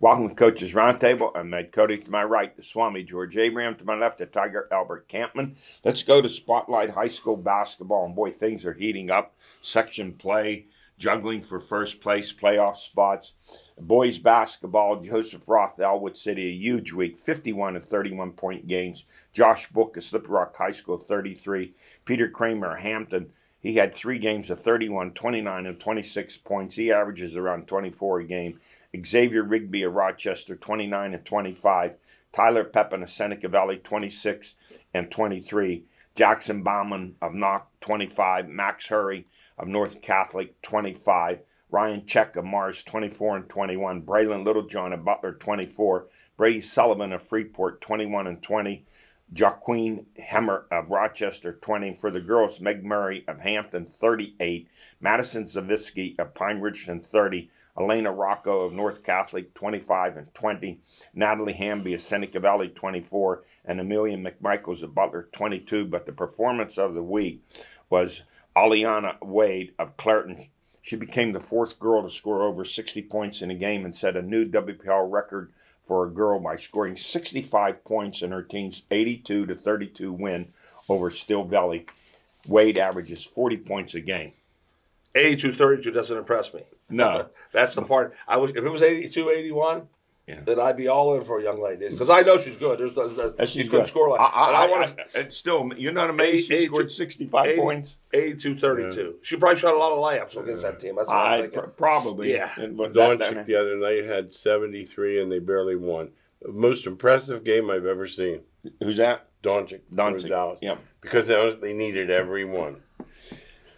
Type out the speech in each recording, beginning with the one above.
Welcome to Coach's Roundtable. I'm Ed Cody to my right, the Swami George Abraham to my left, the Tiger Albert Campman. Let's go to Spotlight High School basketball, and boy, things are heating up. Section play, juggling for first place, playoff spots. Boys basketball, Joseph Roth, Elwood City, a huge week, 51 of 31-point games. Josh Book of Slippery Rock High School, 33. Peter Kramer, Hampton. He had 3 games of 31, 29, and 26 points. He averages around 24 a game. Xavier Rigby of Rochester, 29 and 25. Tyler Pepin of Seneca Valley, 26 and 23. Jackson Bauman of Knock, 25. Max Hurry of North Catholic, 25. Ryan Check of Mars, 24 and 21. Braylon Littlejohn of Butler, 24. Brady Sullivan of Freeport, 21 and 20. Joaquin Hemmer of Rochester, 20. For the girls, Meg Murray of Hampton, 38. Madison Zavisky of Pine Ridgeton, 30. Elena Rocco of North Catholic, 25 and 20. Natalie Hamby of Seneca Valley, 24. And Amelia McMichaels of Butler, 22. But the performance of the week was Aliana Wade of Clareton. She became the 4th girl to score over 60 points in a game and set a new WPIAL record for a girl by scoring 65 points in her team's 82-32 win over Still Valley. Wade averages 40 points a game. 82-32 doesn't impress me. No. That's the part. If it was 82-81, yeah, then I'd be all in for a young lady. Because I know she's good. She's good score line. It's still, you're not amazed she scored 65 points? 82-32. Yeah. She probably shot a lot of layups against that team. That's what I'm thinking. Probably. Yeah. Doncic the other night had 73 and they barely won. The most impressive game I've ever seen. Who's that? Doncic. Yeah. Because they needed every one.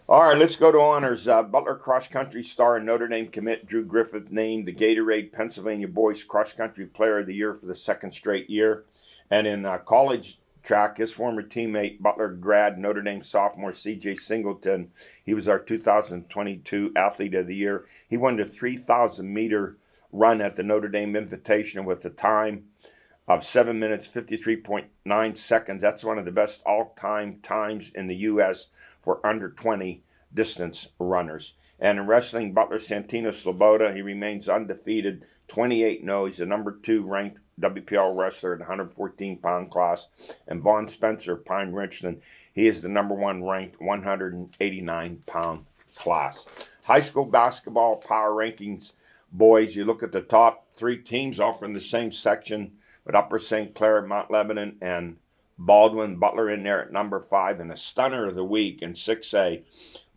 All right, let's go to honors. Butler cross-country star and Notre Dame commit Drew Griffith named the Gatorade Pennsylvania Boys Cross-Country Player of the Year for the 2nd straight year. And in college track, his former teammate, Butler grad, Notre Dame sophomore C.J. Singleton, he was our 2022 Athlete of the Year. He won the 3,000-meter run at the Notre Dame Invitational with a time of 7 minutes, 53.9 seconds. That's one of the best all-time times in the U.S. for under 20 distance runners. And in wrestling, Butler Santino Sloboda, he remains undefeated, 28-0. He's the number 2 ranked WPIAL wrestler at the 114-pound class. And Vaughn Spencer, Pine Richland, he is the number 1 ranked 189-pound class. High school basketball power rankings, boys, you look at the top 3 teams, all from the same section, with Upper St. Clair, Mount Lebanon, and Baldwin. Butler in there at number 5. And the stunner of the week in 6A,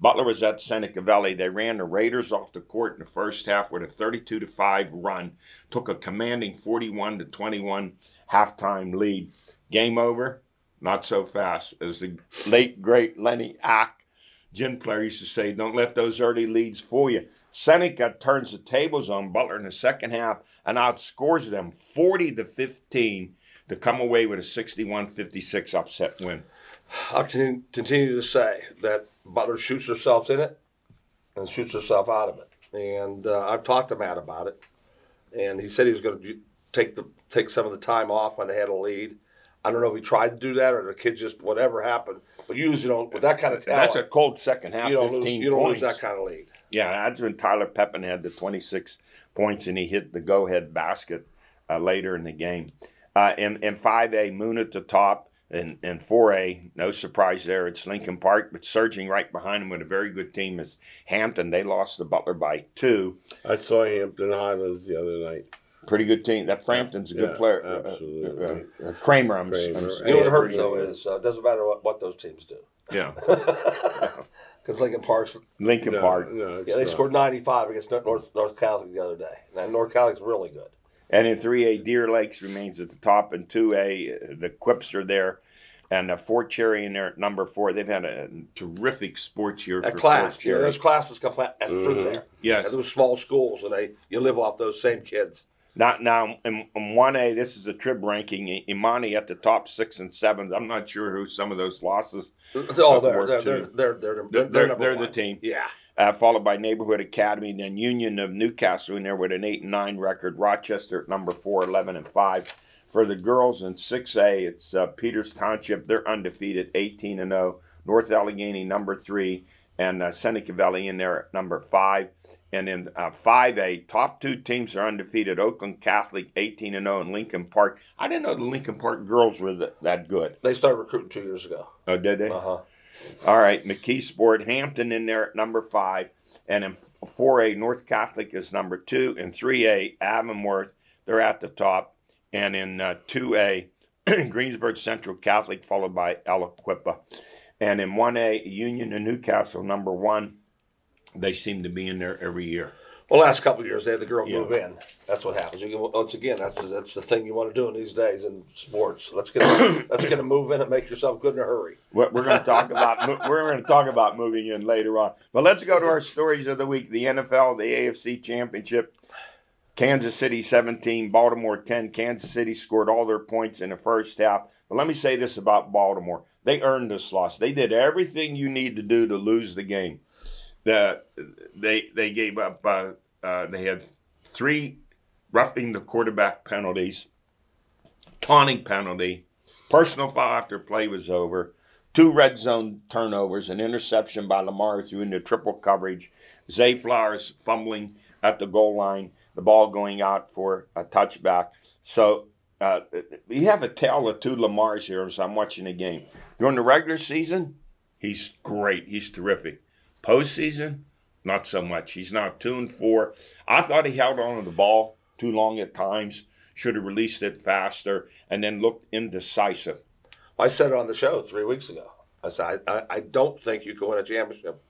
Butler was at Seneca Valley. They ran the Raiders off the court in the first half with a 32-5 run. Took a commanding 41-21 halftime lead. Game over? Not so fast. As the late, great Lenny Ack, gym player, used to say, don't let those early leads fool you. Seneca turns the tables on Butler in the second half and outscores them 40-15 to come away with a 61-56 upset win. I'll continue to say that Butler shoots herself in it and shoots herself out of it. And I've talked to Matt about it. And he said he was going to take some of the time off when they had a lead. I don't know if he tried to do that or the kid just whatever happened. But you usually don't, with that kind of talent. That's a cold second half, 15 points. You don't lose that kind of lead. Yeah, that's when Tyler Pepin had the 26 points and he hit the go-ahead basket later in the game. In 5A, Moon at the top. In 4A, no surprise there, it's Lincoln Park. But surging right behind them with a very good team is Hampton. They lost to Butler by 2. I saw Hampton Highlands the other night. Pretty good team. That Frampton's a good player. Absolutely. Kramer. You know what hurts, though, is it doesn't matter what those teams do. Yeah. Because Lincoln Park. No, they scored 95 against North Catholic the other day. And North Catholic's really good. And in 3A, Deer Lakes remains at the top. In 2A, the Quips are there. And Fort Cherry in there at number 4. They've had a terrific sports year for Fort Cherry. Those classes come through there. Yes. And those small schools, and you live off those same kids. Now, in 1A, this is a trib ranking. Imani at the top 6 and 7. I'm not sure who some of those losses they're the team. Yeah. Followed by Neighborhood Academy, then Union of Newcastle in there with an 8-9 record. Rochester at number 4, 11-5. For the girls in 6A, it's Peters Township. They're undefeated, 18-0. North Allegheny, number 3. and Seneca Valley in there at number 5. And in 5A, top 2 teams are undefeated. Oakland Catholic 18-0 and Lincoln Park. I didn't know the Lincoln Park girls were that good. They started recruiting 2 years ago. Oh, did they? Uh-huh. All right, McKeesport, Hampton in there at number 5. And in 4A, North Catholic is number 2. In 3A, Avonworth, they're at the top. And in 2A, Greensburg Central Catholic, followed by Aliquippa. And in 1A, Union and Newcastle, number 1. They seem to be in there every year. Well, last couple of years, they had the girl move in. That's what happens. Once again, that's the thing you want to do in these days in sports. Let's get a move in and make yourself good in a hurry. We're going to talk about moving in later on. But let's go to our stories of the week. The NFL, the AFC Championship. Kansas City 17, Baltimore 10. Kansas City scored all their points in the first half. But let me say this about Baltimore. They earned this loss. They did everything you need to do to lose the game. They gave up. They had 3 roughing the quarterback penalties, taunting penalty, personal foul after play was over, 2 red zone turnovers, an interception by Lamar threw into triple coverage, Zay Flowers fumbling at the goal line, the ball going out for a touchback. So you have a tale of 2 Lamars here as I'm watching the game. During the regular season, he's great. He's terrific. Postseason, not so much. He's now 2-4. I thought he held on to the ball too long at times. Should have released it faster and then looked indecisive. I said it on the show 3 weeks ago. I said, I don't think you can win a championship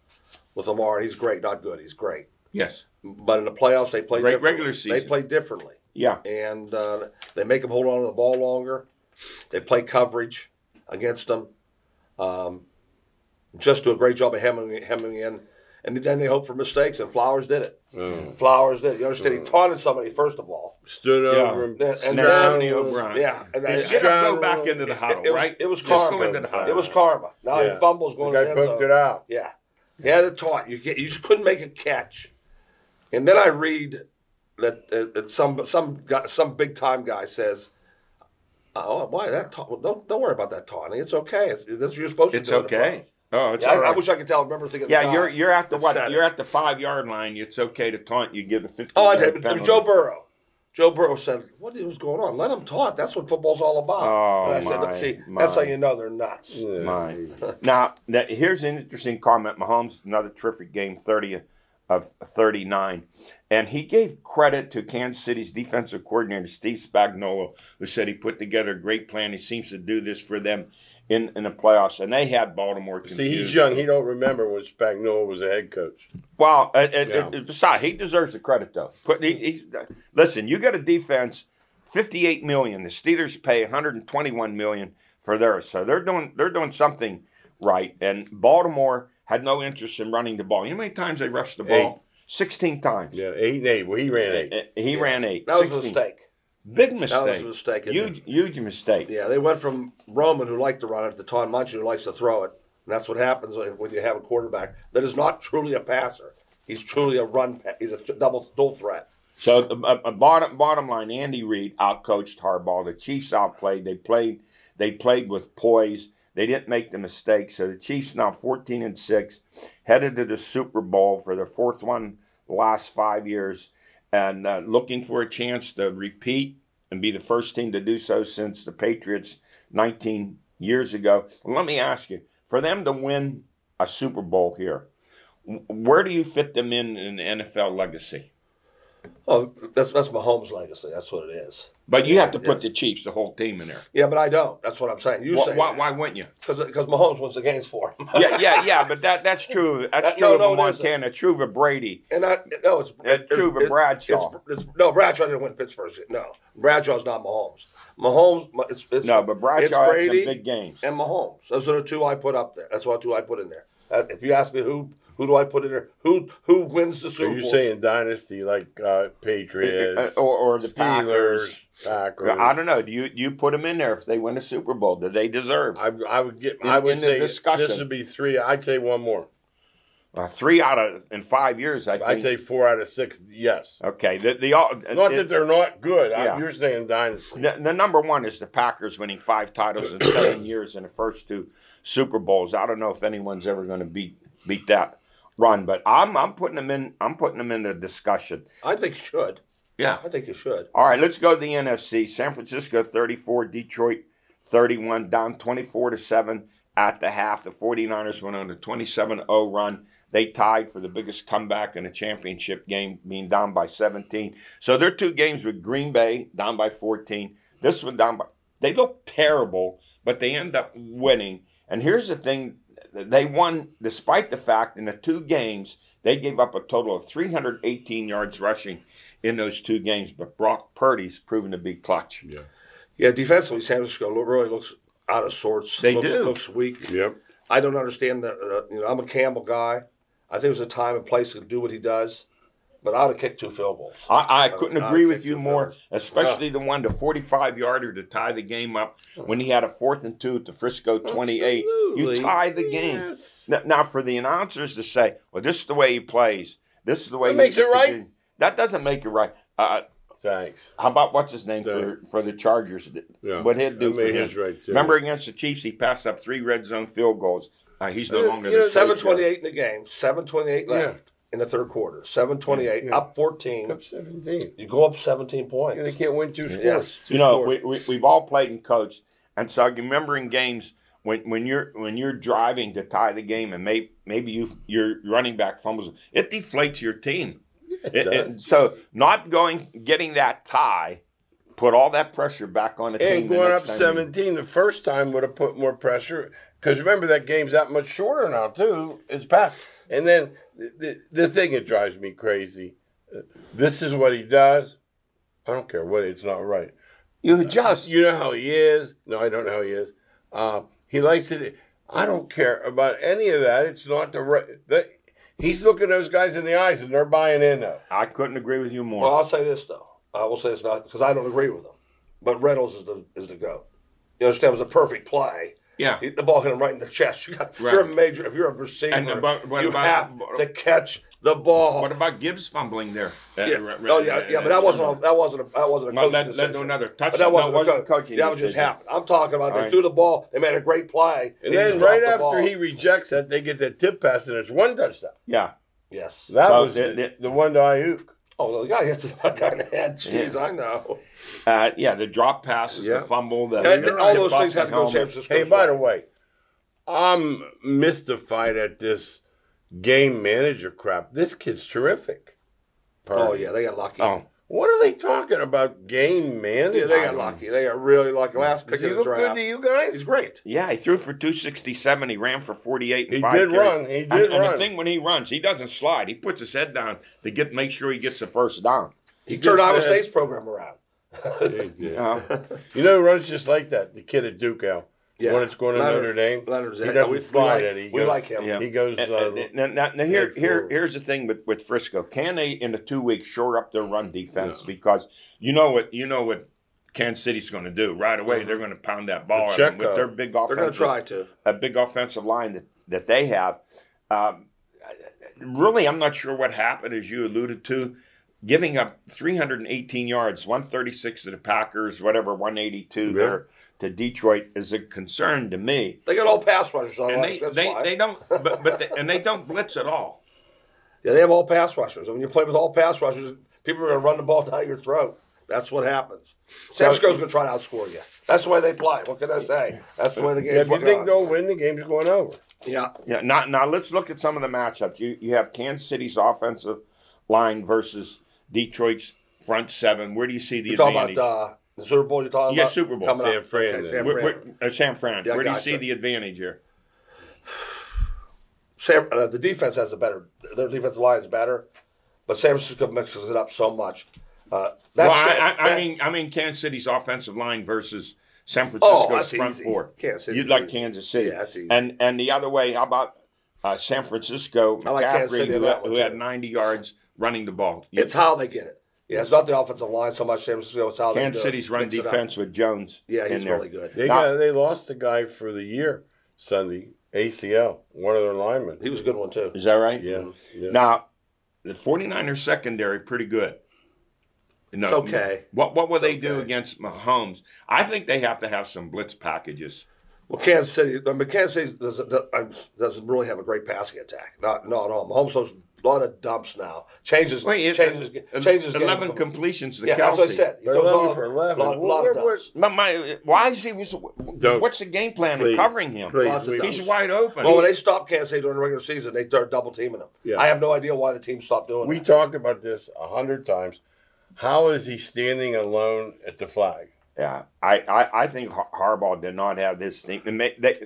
with Lamar. He's great, not good. He's great. Yes. But in the playoffs, they play differently. Regular season. They play differently. Yeah. And they make him hold on to the ball longer. They play coverage against them. Just do a great job of hemming in. And then they hope for mistakes, and Flowers did it. Flowers did it. You understand? He taunted somebody, first of all. Stood over him. And Anthony O'Brien. Yeah. And Get him go back into the huddle, right? It was Just karma. go into the huddle. It was karma. Now he fumbles going the to guy the end poked zone. it out. Yeah. He had it taught. You just couldn't make a catch. And then I read that some big time guy says, "Oh, why that? Don't worry about that taunting. It's okay. That's what you're supposed to do." It's okay. Oh, it's Yeah, all right. I wish I could tell. Remember thinking. Yeah, you're at the what? You're at the 5-yard line. It's okay to taunt. You give a 50. Oh, I did. It was Joe Burrow. Joe Burrow said, "What was going on? Let them taunt. That's what football's all about." Oh, and I said, that's how you know they're nuts. Now, here's an interesting comment. Mahomes, another terrific game, 30 of 39. And he gave credit to Kansas City's defensive coordinator, Steve Spagnuolo, who said he put together a great plan. He seems to do this for them in the playoffs. And they had Baltimore confused. See, he's young. He don't remember when Spagnuolo was a head coach. Well, besides, he deserves the credit, though. Listen, you got a defense, $58 million. The Steelers pay $121 million for theirs. So they're doing something right. And Baltimore had no interest in running the ball. You know how many times they rushed the ball? 16 times. Yeah, 8 and 8. Well, he ran 8. He ran 8. That was 16. a mistake. Big mistake. That was a mistake. Huge mistake. Yeah, they went from Roman, who liked to run it, to Todd Munchen, who likes to throw it. And that's what happens when you have a quarterback that is not truly a passer. He's truly a run. He's a dual threat. So bottom line, Andy Reid outcoached Harbaugh. The Chiefs outplayed. They played with poise. They didn't make the mistake. So the Chiefs now 14-6, headed to the Super Bowl for their 4th one the last 5 years, and looking for a chance to repeat and be the first team to do so since the Patriots 19 years ago. Well, let me ask you, for them to win a Super Bowl here, where do you fit them in the NFL legacy? Oh, that's Mahomes' legacy. That's what it is. But you have to put the Chiefs, the whole team, in there. Yeah, but I don't. That's what I'm saying. Why wouldn't you? Because Mahomes wins the games for him. yeah. But that's true. That's true of Montana. True of Brady. And it's true of Bradshaw. No, Bradshaw didn't win Pittsburgh. No, Bradshaw's not Mahomes. Mahomes. But Bradshaw had some big games. And Mahomes. Those are the 2 I put up there. That's what 2 I put in there. If you ask me who do I put in there? Who wins the Super Bowl? Are you saying dynasty like Patriots or the Steelers? Packers. I don't know. Do you put them in there if they win a Super Bowl? Do they deserve? I would say this would be 3. I'd say one more. 3 in 5 years, I think. I'd say 4 out of 6. Yes. Okay. Not that they're not good. Yeah. You're saying dynasty. The number 1 is the Packers winning 5 titles in 7 years in the first 2 Super Bowls. I don't know if anyone's ever going to beat beat that run. But I'm putting them in. I'm putting them in the discussion. I think you should. Yeah. I think you should. All right, let's go to the NFC. San Francisco 34, Detroit 31, down 24-7 at the half. The 49ers went on a 27-0 run. They tied for the biggest comeback in a championship game, being down by 17. So their 2 games with Green Bay, down by 14. This one down by – they look terrible, but they end up winning. And here's the thing. They won despite the fact in the 2 games they gave up a total of 318 yards rushing in those 2 games. But Brock Purdy's proven to be clutch. Yeah, defensively, San Francisco really looks out of sorts. They do. Looks weak. Yep. I don't understand that. I'm a Campbell guy. I think there's a time and place to do what he does. But I ought to kick 2 field goals. I couldn't agree with you more, especially the 45-yarder to tie the game up when he had a 4th and 2 at the Frisco 28. Absolutely. You tie the game. Yes. Now, for the announcers to say, well, this is the way he plays. This is the way That makes it right. That doesn't make it right. Thanks. How about what's his name for the Chargers? Yeah. What he'd do I for mean, him. he's right, too. Remember against the Chiefs, he passed up 3 red zone field goals. He's no longer the 7:28 in the game. 7:28 left. Yeah. In the 3rd quarter. 7:28, Yeah. up 14. Up 17. You go up 17 points. They can't win 2 scores. Yes, 2 You know, scores. we've all played and coached, and so I can remember in games when you're driving to tie the game, and maybe your running back fumbles, it deflates your team. It does. So not getting that tie, put all that pressure back on the team. And going up 17 the first time would have put more pressure. Because remember, that game's that much shorter now, too. It's packed. And then the thing that drives me crazy, this is what he does. I don't care what, it's not right. You adjust. You know how he is. No, I don't know how he is. He likes it. I don't care about any of that. It's not the right. He's looking those guys in the eyes, and they're buying in, though. I couldn't agree with you more. Well, I'll say this, though. I will say this not because I don't agree with him. But Reynolds is the GOAT. You understand? It was a perfect play. Yeah. The ball hit him right in the chest. If you're a receiver, you have to catch the ball. What about Gibbs fumbling there? Yeah. But that wasn't a coaching decision. Do another touch. But that wasn't a coaching. That was just decision. happened. I'm talking about they threw the ball. They made a great play. And then right after he rejects that, they get that tip pass, and it's 1 touchdown. Yeah. Yes. That was the one to Ayuk. Oh, well, the guy hits the guy in the head. Jeez, yeah. I know. The drop passes, the fumble, all those things have to go to San Francisco. Hey, by the way, I'm mystified at this game manager crap. This kid's terrific. Oh, yeah, they got lucky. Oh. What are they talking about, game manager? Yeah, they got lucky. They got really lucky. Last pick of the draft. Does he look good to you guys? He's great. Yeah, he threw for 267. He ran for 48 and he 5 did carries. run. He did run. And the thing when he runs, he doesn't slide. He puts his head down to make sure he gets the first down. He turned Iowa State's program around. You know who runs just like that? The kid at Duke, Al. Yeah. When it's going to Notre Dame. Leonard's he doesn't slide it. We like him. Yeah. He goes. Now here's the thing with Frisco. Can they in the 2 weeks shore up their run defense? No. Because you know what Kansas City's going to do right away. They're going to pound that ball with their big offensive. They're going to try to a big offensive line that they have. Really, I'm not sure what happened, as you alluded to. Giving up 318 yards, 136 to the Packers, 182 there to Detroit is a concern to me. They got all pass rushers on. And they don't, and they don't blitz at all. Yeah, they have all pass rushers. And when you play with all pass rushers, people are going to run the ball down your throat. That's what happens. San Francisco's going to try to outscore you. That's the way they play. What can I say? That's the way the game's going. If you think they'll win, the game's going over. Yeah. Yeah. Now let's look at some of the matchups. You have Kansas City's offensive line versus Detroit's front seven. Where do you see the advantage? Talking about the Super Bowl you're talking about? Yeah, Super Bowl. San Fran. Okay, San Fran. Yeah, where do you see the advantage here? The defense has their defensive line is better, but San Francisco mixes it up so much. I mean Kansas City's offensive line versus San Francisco's front easy. four. You'd like Kansas City. Yeah, that's easy. And the other way, how about San Francisco, McCaffrey, who had 90 yards running the ball? It's how they get it. Yeah, it's not the offensive line so much. San Francisco, it's how they do it. Kansas City's run defense with Jones. Yeah, he's really good. They lost a guy for the year Sunday, ACL, one of their linemen. He was a good one, too. Is that right? Yeah. Now, the 49ers secondary, pretty good. It's okay. What will they do against Mahomes? I think they have to have some blitz packages. Well, Kansas City doesn't really have a great passing attack. Not at all. Mahomes throws a lot of dumps now. Changes 11 completions to Yeah, Kelsey. that's what I said. He throws 11 for 11. A lot of dumps. But why is he? What's the game plan in covering him? He's wide open. Well, when they stopped Kansas City during the regular season, they started double teaming him. Yeah. I have no idea why the team stopped doing that. We talked about this 100 times. How is he standing alone at the flag? Yeah, I think Harbaugh did not have this team.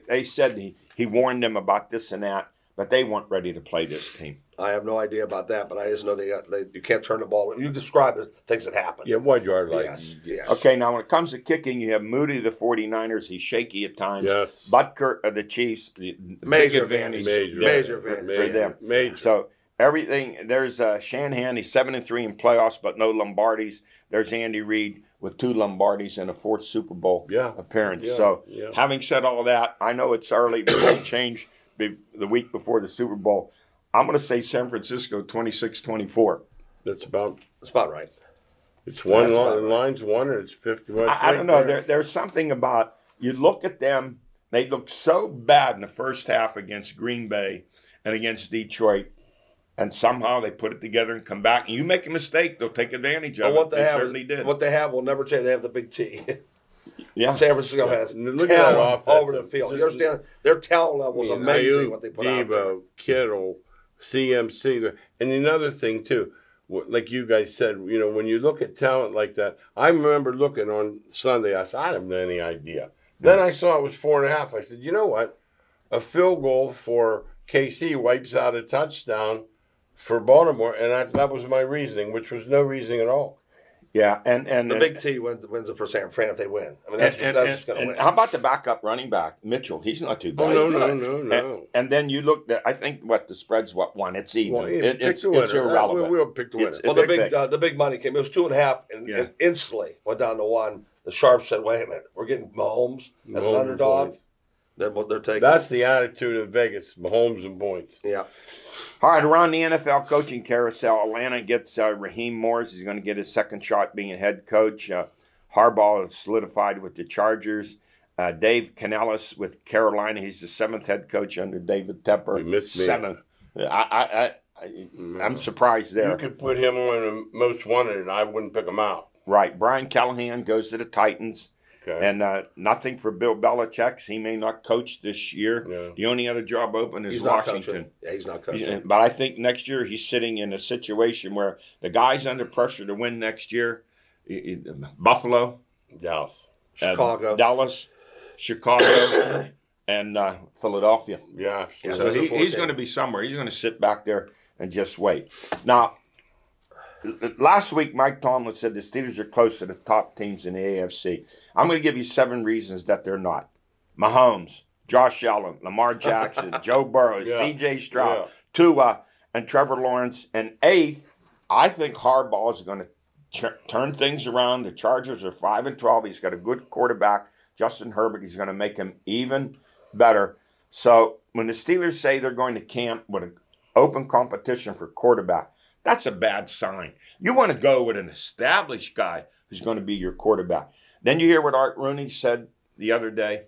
They said he warned them about this and that, but they weren't ready to play this team. I have no idea about that, but I just know you can't turn the ball. You describe the things that happen. Yeah, 1 yard line. Yes. Okay, now when it comes to kicking, you have Moody, the 49ers. He's shaky at times. Yes. Butker of the Chiefs. The major advantage. Major advantage for them. Major. So everything, there's Shanahan. He's 7-3 in playoffs, but no Lombardis. There's Andy Reid with 2 Lombardis and a 4th Super Bowl appearance. Yeah. So having said all that, I know it's early, but it change the week before the Super Bowl. I'm going to say San Francisco 26-24. That's about right. It's one line, line's one, and it's 51. I don't know. There's something about, you look at them, they look so bad in the first half against Green Bay and against Detroit, and somehow they put it together and come back. And you make a mistake, they'll take advantage of it. They certainly did. What they have will never change. They have the big T. Yeah, San Francisco has talent over the field. You understand? Their talent level is amazing. What they put out there. Kittle, CMC, and another thing too, like you guys said, when you look at talent like that, I remember looking on Sunday. I said, I have any idea. Then I saw it was 4.5. I said, you know what? A field goal for KC wipes out a touchdown for Baltimore, and that was my reasoning, which was no reasoning at all. Yeah, and the big T wins it for San Fran if they win. I mean, that's going to win. How about the backup running back, Mitchell? He's not too bad. Oh, no. And then you look at, I think the spread's 1. It's even. Well, it's irrelevant. We'll pick the winner. Well, the big money came. It was 2.5, and instantly went down to 1. The Sharps said, "Wait a minute, we're getting Mahomes as an underdog." Then what they're taking. That's the attitude of Vegas. Mahomes and points. Yeah. All right, around the NFL coaching carousel, Atlanta gets Raheem Morris. He's going to get his second shot being a head coach. Harbaugh is solidified with the Chargers. Dave Canales with Carolina. He's the 7th head coach under David Tepper. You missed me. 7th. I'm surprised there. You could put him on the most wanted, and I wouldn't pick him out. Right. Brian Callahan goes to the Titans. Okay. And nothing for Bill Belichick. He may not coach this year. Yeah. The only other job open is Washington. He's not coaching. But I think next year he's sitting in a situation where the guy's under pressure to win next year. Buffalo. Dallas. Dallas. Chicago. And Philadelphia. Yeah. So he's going to be somewhere. He's going to sit back there and just wait. Now, last week, Mike Tomlin said the Steelers are close to the top teams in the AFC. I'm going to give you 7 reasons that they're not. Mahomes, Josh Allen, Lamar Jackson, Joe Burrow, C.J. Stroud, Tua, and Trevor Lawrence. And 8th, I think Harbaugh is going to turn things around. The Chargers are 5-12. He's got a good quarterback, Justin Herbert. He's going to make him even better. So when the Steelers say they're going to camp with an open competition for quarterback, that's a bad sign. You want to go with an established guy who's going to be your quarterback. Then you hear what Art Rooney said the other day.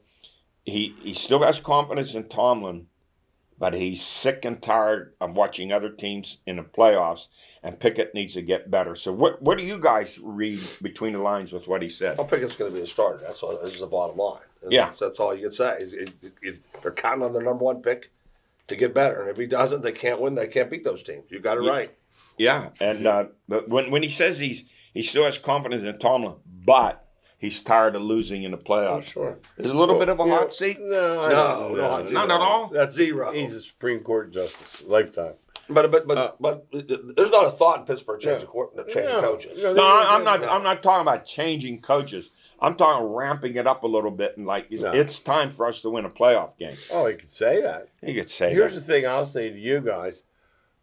He still has confidence in Tomlin, but he's sick and tired of watching other teams in the playoffs, and Pickett needs to get better. So what do you guys read between the lines with what he said? Well, Pickett's going to be a starter. That's the bottom line. That's all you can say. They're counting on their number 1 pick to get better. And if he doesn't, they can't win. They can't beat those teams. You got it right. Yeah, and but when he says he still has confidence in Tomlin, but he's tired of losing in the playoffs. Oh, sure. There's a little bit of a hot seat. No, not at all. That's 0. He's a Supreme Court justice, lifetime. But there's not a thought in Pittsburgh changing coaches. No, I'm not talking about changing coaches. I'm talking ramping it up a little bit and it's time for us to win a playoff game. Oh, he could say that. He could say that. Here's the thing I'll say to you guys.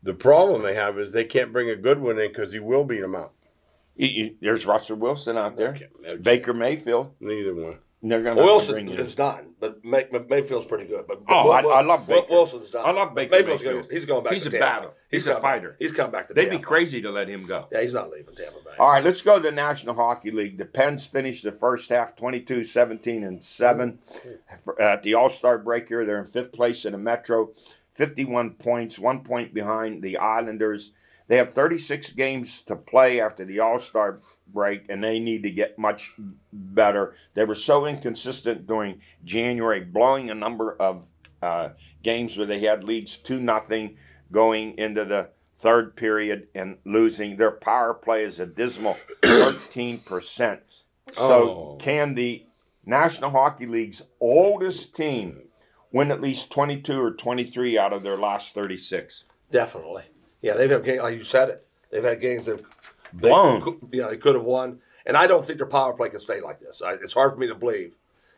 The problem they have is they can't bring a good one in because he will beat them out. There's Russell Wilson out there. Baker Mayfield. Neither one. They're going Wilson is done, but Mayfield's pretty good. But I love Baker. Wilson's done. I love Baker. Mayfield's good. He's going back. He's to a Tampa. battle. He's a fighter. He's coming back to They'd Tampa. be crazy to let him go. Yeah, he's not leaving Tampa Bay. All right, let's go to the National Hockey League. The Pens finished the first half 22-17-7 at the All-Star break here. They're in 5th place in the Metro, 51 points, 1 point behind the Islanders. They have 36 games to play after the All-Star break, and they need to get much better. They were so inconsistent during January, blowing a number of games where they had leads 2-0 going into the third period and losing. Their power play is a dismal 13%. So can the National Hockey League's oldest team win at least 22 or 23 out of their last 36? Definitely. Yeah, they've had games, like you said it. They've had games that blown. They could have won. And I don't think their power play can stay like this. It's hard for me to believe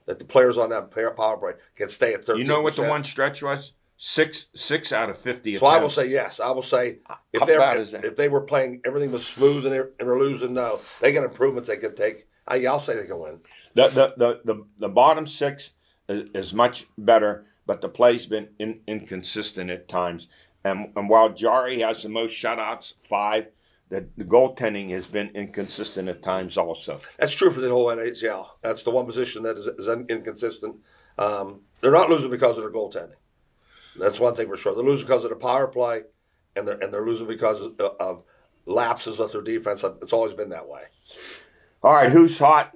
that the players on that power play can stay at 13%. You know what the one stretch was? Six out of 50 So attempts. I will say yes. I will say if they were playing, everything was smooth and they're losing, no. They got improvements they could take. I'll say they can win. The bottom 6 is much better, but the play's been inconsistent at times. And while Jari has the most shutouts, 5, the goaltending has been inconsistent at times also. That's true for the whole NHL. That's the one position that is inconsistent. They're not losing because of their goaltending. That's one thing for sure. They're losing because of the power play, and they're losing because of lapses of their defense. It's always been that way. All right, who's hot?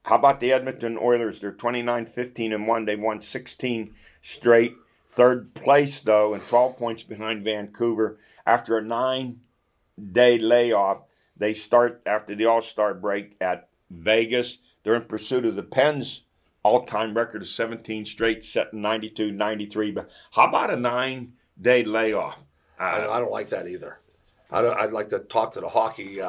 How about the Edmonton Oilers? They're 29-15-1. They've won 16 straight. Third place, though, and 12 points behind Vancouver. After a 9-day layoff, they start after the All-Star break at Vegas. They're in pursuit of the Pens' all-time record of 17 straight, set in 92-93. But how about a 9-day layoff? I don't like that either. I'd like to talk to the hockey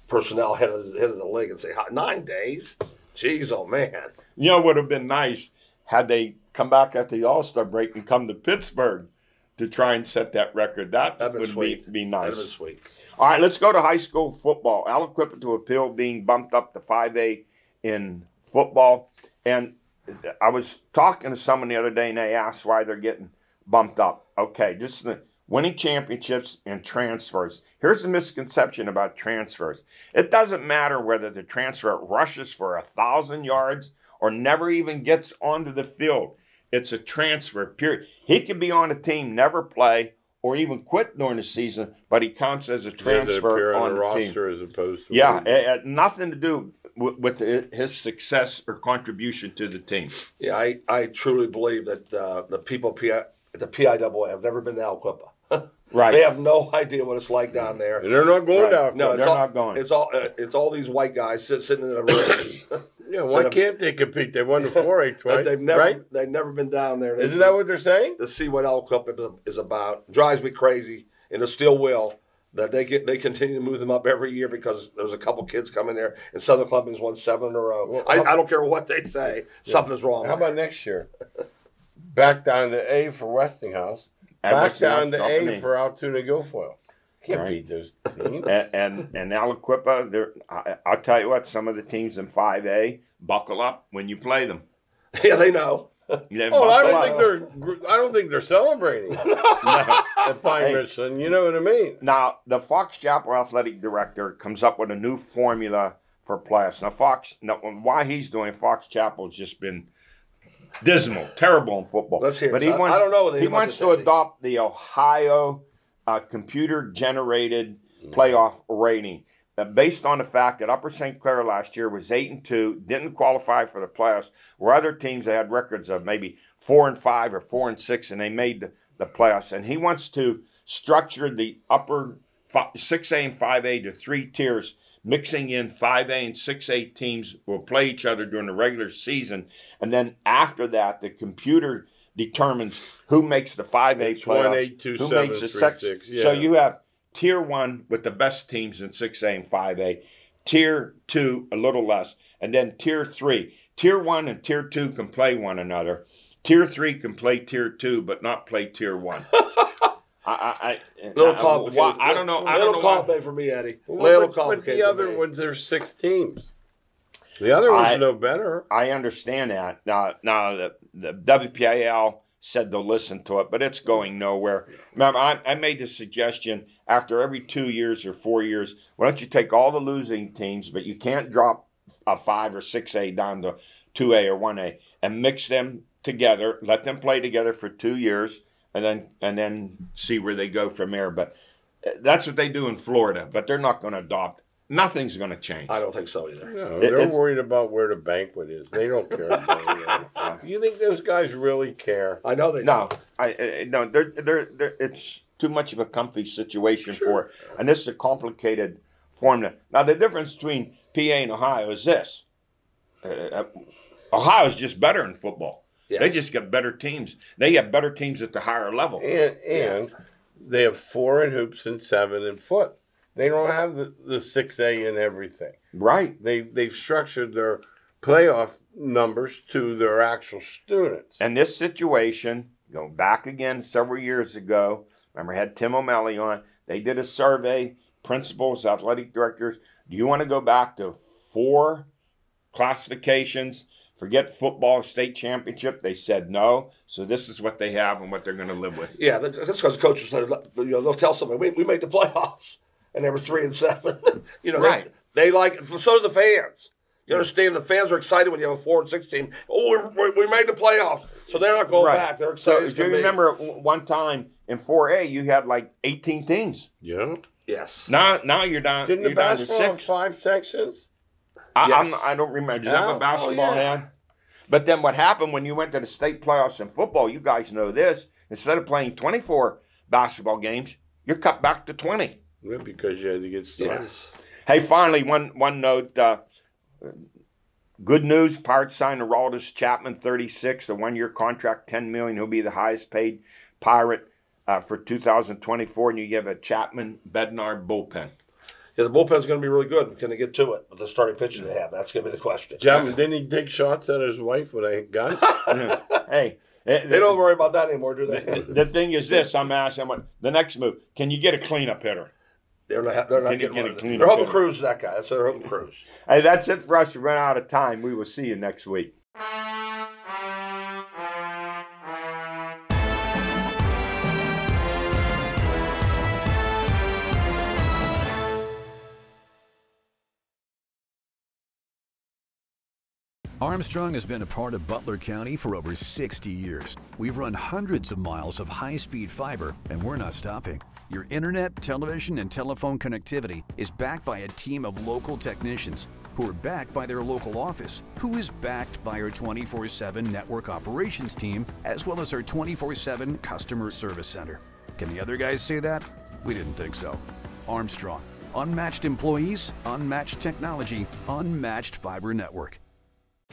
personnel head of the league and say, 9 days? Jeez, oh, man. You know what would have been nice had they come back after the All-Star break and come to Pittsburgh to try and set that record. That would be nice. That would be sweet. All right, let's go to high school football. Aliquippa to appeal being bumped up to 5A in football. And I was talking to someone the other day, and they asked why they're getting bumped up. Okay, just the winning championships and transfers. Here's the misconception about transfers. It doesn't matter whether the transfer rushes for 1,000 yards or never even gets onto the field. It's a transfer, period. He could be on a team, never play, or even quit during the season, but he counts as a transfer on the roster as opposed to it had nothing to do with his success or contribution to the team. Yeah, I truly believe that the people at the PIAA have never been to Aliquippa. Right. They have no idea what it's like down there. And they're not going down. No, they're not going. It's all these white guys sitting in a room. Yeah, why can't they compete? They won the 4A twice. They've never been down there. Isn't that what they're saying? To see what Aliquippa is about. Drives me crazy, and it still will. That they continue to move them up every year because there's a couple kids coming there, and Southern Columbus won 7 in a row. Well, I don't care what they say. Something's wrong. How about next year? Back down to A for Westinghouse. Back down to A for Altoona Guilfoyle. Can't beat those teams. And Aliquippa, I'll tell you what, some of the teams in 5A buckle up when you play them. Yeah, they know. I don't think they're celebrating at Pine Richland. You know what I mean? Now, the Fox Chapel athletic director comes up with a new formula for playoffs. Now, why he's doing Fox Chapel has just been dismal, terrible in football. Let's hear it. But I don't know. He wants to adopt the Ohio computer-generated playoff rating. Based on the fact that Upper St. Clair last year was 8-2, didn't qualify for the playoffs, where other teams that had records of maybe 4-5 or 4-6, and they made the playoffs. And he wants to structure the upper 6A and 5A to 3 tiers, mixing in 5A and 6A teams will play each other during the regular season, and then after that, the computer determines who makes the 5A playoffs, 1, 8, 2, who 7, makes the 3, 6. 6. Yeah. So you have Tier 1 with the best teams in 6A and 5A. Tier 2, a little less. And then Tier 3. Tier 1 and Tier 2 can play one another. Tier 3 can play Tier 2, but not play Tier 1. Little complicated. I don't know. Little complicated for me, Eddie. Little complicated. But the other ones, there's 6 teams. The other one's no better. I understand that. Now the WPIAL said they'll listen to it, but it's going nowhere. Remember, I made the suggestion after every 2 years or 4 years, why don't you take all the losing teams, but you can't drop a 5 or 6A down to 2A or 1A, and mix them together, let them play together for 2 years, and then see where they go from there. But that's what they do in Florida, but they're not going to adopt. Nothing's going to change. I don't think so either. No, they're worried about where the banquet is. They don't care about it. You think those guys really care? I know they don't. No, they're it's too much of a comfy situation for it. And this is a complicated formula. Now, the difference between PA and Ohio is this. Ohio's just better in football. Yes. They just got better teams. They have better teams at the higher level. And they have 4 in hoops and 7 in foot. They don't have the 6A in everything. Right. They've structured their playoff numbers to their actual students. And this situation, go back again several years ago, remember I had Tim O'Malley on, they did a survey, principals, athletic directors, do you want to go back to 4 classifications, forget football, state championship? They said no. So this is what they have and what they're going to live with. Yeah, that's because coaches said, they'll tell somebody, we made the playoffs. And they were 3-7. Right. They like it. So do the fans. You understand? The fans are excited when you have a 4-6 team. Oh, we made the playoffs. So they're not going back. They're excited. So do you remember one time in 4A you had like 18 teams? Yeah. Yes. Now you're down. Didn't you're the down basketball to 6. have 5 sections? I don't remember. Is that what basketball had? But then what happened when you went to the state playoffs in football? You guys know this. Instead of playing 24 basketball games, you're cut back to 20. Yeah, because you had to get started. Yes. Hey, finally, one note. Good news, Pirates signed Aroldis Chapman, 36, a 1-year contract, $10 million. He'll be the highest paid Pirate for 2024, and you give a Chapman Bednar bullpen. Yeah, the bullpen's going to be really good. Can they get to it with the starting pitcher they have? That's going to be the question. Chapman, didn't he take shots at his wife when I got it? Hey. They don't worry about that anymore, do they? The thing is this, I'm asking the next move, can you get a cleanup hitter? They're not getting They're hoping Cruz is that guy. That's what they're hoping Cruz. Hey, that's it for us. We run out of time. We will see you next week. Armstrong has been a part of Butler County for over 60 years. We've run hundreds of miles of high-speed fiber, and we're not stopping. Your internet, television, and telephone connectivity is backed by a team of local technicians who are backed by their local office, who is backed by our 24/7 network operations team, as well as our 24/7 customer service center. Can the other guys say that? We didn't think so. Armstrong. Unmatched employees, unmatched technology, unmatched fiber network.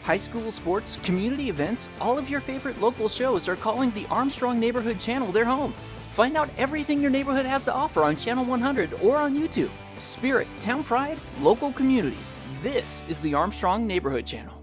High school sports, community events, all of your favorite local shows are calling the Armstrong Neighborhood Channel their home. Find out everything your neighborhood has to offer on Channel 100 or on YouTube. Spirit, town pride, local communities. This is the Armstrong Neighborhood Channel.